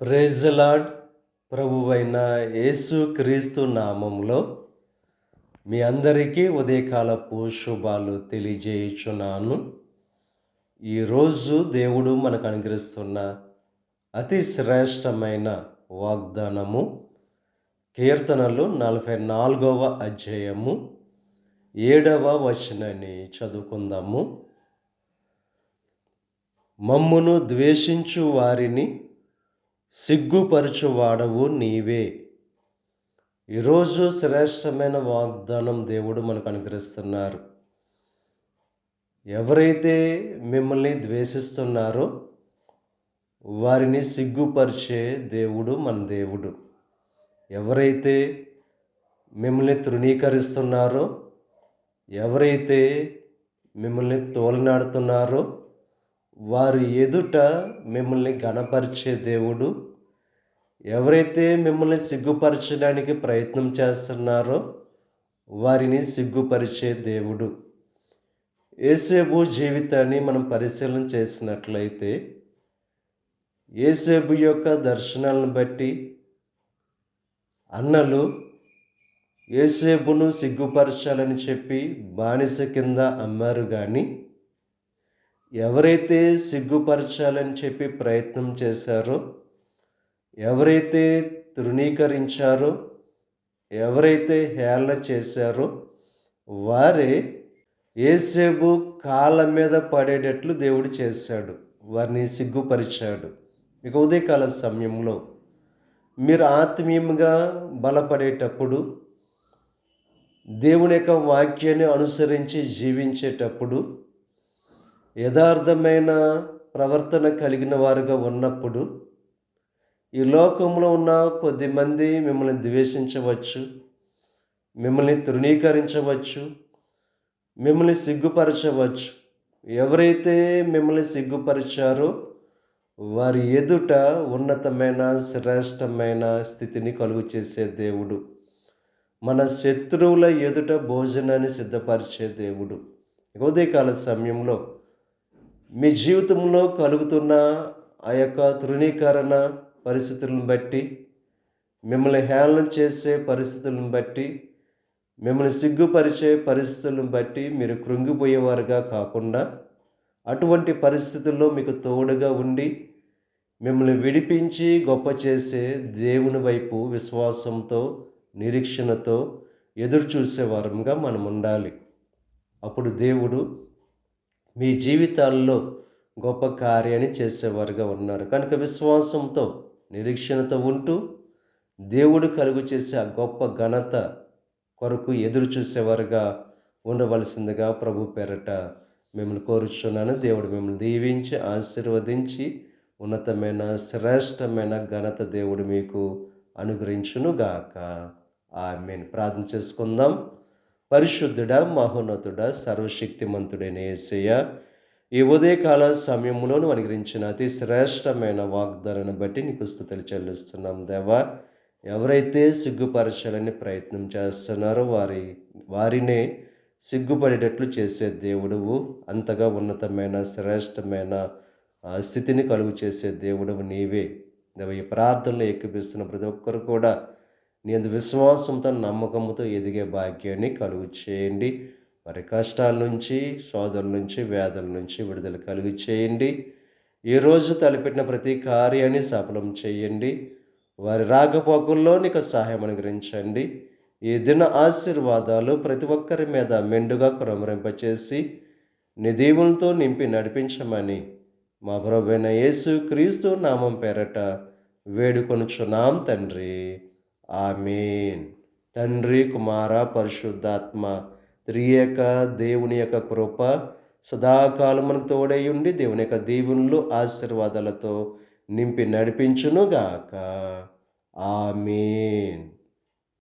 Praise the lord. ప్రభువైన యేసు క్రీస్తు నామములో మీ అందరికీ ఉదయకాలపు శుభాలు తెలియజేయుచున్నాను. ఈరోజు దేవుడు మనకు అనుగ్రహిస్తున్న అతి శ్రేష్టమైన వాగ్దానము కీర్తనలు 44వ అధ్యాయము 7వ వచనాన్ని చదువుకుందాము. మమ్మును ద్వేషించు వారిని సిగ్గుపరచువాడవు నీవే. ఈరోజు శ్రేష్టమైన వాగ్దానం దేవుడు మనకు అనుగ్రహిస్తున్నారు. ఎవరైతే మిమ్మల్ని ద్వేషిస్తున్నారో వారిని సిగ్గుపరిచే దేవుడు మన దేవుడు. ఎవరైతే మిమ్మల్ని తృణీకరిస్తున్నారో, ఎవరైతే మిమ్మల్ని తోలనాడుతున్నారో వారి ఎదుట మిమ్మల్ని ఘనపరిచే దేవుడు. ఎవరైతే మిమ్మల్ని సిగ్గుపరచడానికి ప్రయత్నం చేస్తున్నారో వారిని సిగ్గుపరిచే దేవుడు. యోసేపు జీవితాన్ని మనం పరిశీలన చేసినట్లయితే యోసేపు యొక్క దర్శనాలను బట్టి అన్నలు యోసేపును సిగ్గుపరచాలని చెప్పి బానిస కింద అమ్మారు. కానీ ఎవరైతే సిగ్గుపరచాలని చెప్పి ప్రయత్నం చేశారో, ఎవరైతే తృణీకరించారో, ఎవరైతే హేళన చేశారో వారే యోసేపు కాళ్ళ మీద పడేటట్లు దేవుడు చేశాడు. వారిని సిగ్గుపరిచాడు. ఇక ఉదయకాల సమయంలో మీరు ఆత్మీయంగా బలపడేటప్పుడు, దేవుని యొక్క వాక్యాన్ని అనుసరించి జీవించేటప్పుడు, యథార్థమైన ప్రవర్తన కలిగిన వారుగా ఉన్నప్పుడు ఈ లోకంలో ఉన్న కొద్దిమంది మిమ్మల్ని ద్వేషించవచ్చు, మిమ్మల్ని తృణీకరించవచ్చు, మిమ్మల్ని సిగ్గుపరచవచ్చు. ఎవరైతే మిమ్మల్ని సిగ్గుపరిచారో వారి ఎదుట ఉన్నతమైన శ్రేష్టమైన స్థితిని కలుగు చేసే దేవుడు. మన శత్రువుల ఎదుట భోజనాన్ని సిద్ధపరిచే దేవుడు. ఉదయకాల సమయంలో మీ జీవితంలో కలుగుతున్న ఆ యొక్క తృణీకరణ పరిస్థితులను బట్టి, మిమ్మల్ని హేళన చేసే పరిస్థితులను బట్టి, మిమ్మల్ని సిగ్గుపరిచే పరిస్థితులను బట్టి మీరు కృంగిపోయేవారుగా కాకుండా, అటువంటి పరిస్థితుల్లో మీకు తోడుగా ఉండి మిమ్మల్ని విడిపించి గొప్ప చేసే దేవుని వైపు విశ్వాసంతో, నిరీక్షణతో ఎదురు చూసేవారంగా మనం ఉండాలి. అప్పుడు దేవుడు మీ జీవితాల్లో గొప్ప కార్యాన్ని చేసేవారుగా ఉన్నారు. కనుక విశ్వాసంతో, నిరీక్షణతో ఉంటూ దేవుడు కలుగు చేసే ఆ గొప్ప ఘనత కొరకు ఎదురు చూసేవారుగా ఉండవలసిందిగా ప్రభు పేరట మిమ్మల్ని కోరుచున్నాను. దేవుడు మిమ్మల్ని దీవించి ఆశీర్వదించి ఉన్నతమైన శ్రేష్టమైన ఘనత దేవుడు మీకు అనుగ్రహించునుగాక. ఆమేన్. ప్రార్థన చేసుకుందాం. పరిశుద్ధుడా, మహోన్నతుడా, సర్వశక్తిమంతుడైన యేసయ్య, ఈ ఉదయకాల సమయంలోను అనుగ్రహించిన అతి శ్రేష్టమైన వాగ్దానాన్ని బట్టి నీకు స్తుతులు చెల్లిస్తున్నాం దేవా. ఎవరైతే సిగ్గుపరచాలని ప్రయత్నం చేస్తున్నారో వారినే సిగ్గుపడేటట్లు చేసే దేవుడువు. అంతగా ఉన్నతమైన శ్రేష్టమైన స్థితిని కలుగు చేసే దేవుడువు నీవే. దేవ, ఈ ప్రార్థనలో ఏకీపిస్తున్న ప్రతి ఒక్కరు కూడా నీ అందు విశ్వాసంతో, నమ్మకంతో ఎదిగే భాగ్యాన్ని కలుగు చేయండి. వారి కష్టాల నుంచి, శోధనల నుంచి, వేదల నుంచి విడుదల కలుగు చేయండి. ఈరోజు తలపెట్టిన ప్రతి కార్యాన్ని సఫలం చేయండి. వారి రాకపోకల్లో నీకు సహాయం అనుగ్రహించండి. ఈ దిన ఆశీర్వాదాలు ప్రతి ఒక్కరి మీద మెండుగా కురమరింపచేసి నీ దీవులతో నింపి నడిపించమని మా ప్రభువైన యేసు క్రీస్తు నామం పేరట వేడుకొనుచున్నాం తండ్రి. ఆమేన్. తండ్రి, కుమార, పరిశుద్ధాత్మ త్రియేక దేవుని యొక్క కృప సదాకాలం మనకు తోడై ఉండి దేవుని యొక్క దీవెనలు ఆశీర్వాదాలతో నింపి నడిపించునుగాక. ఆమేన్.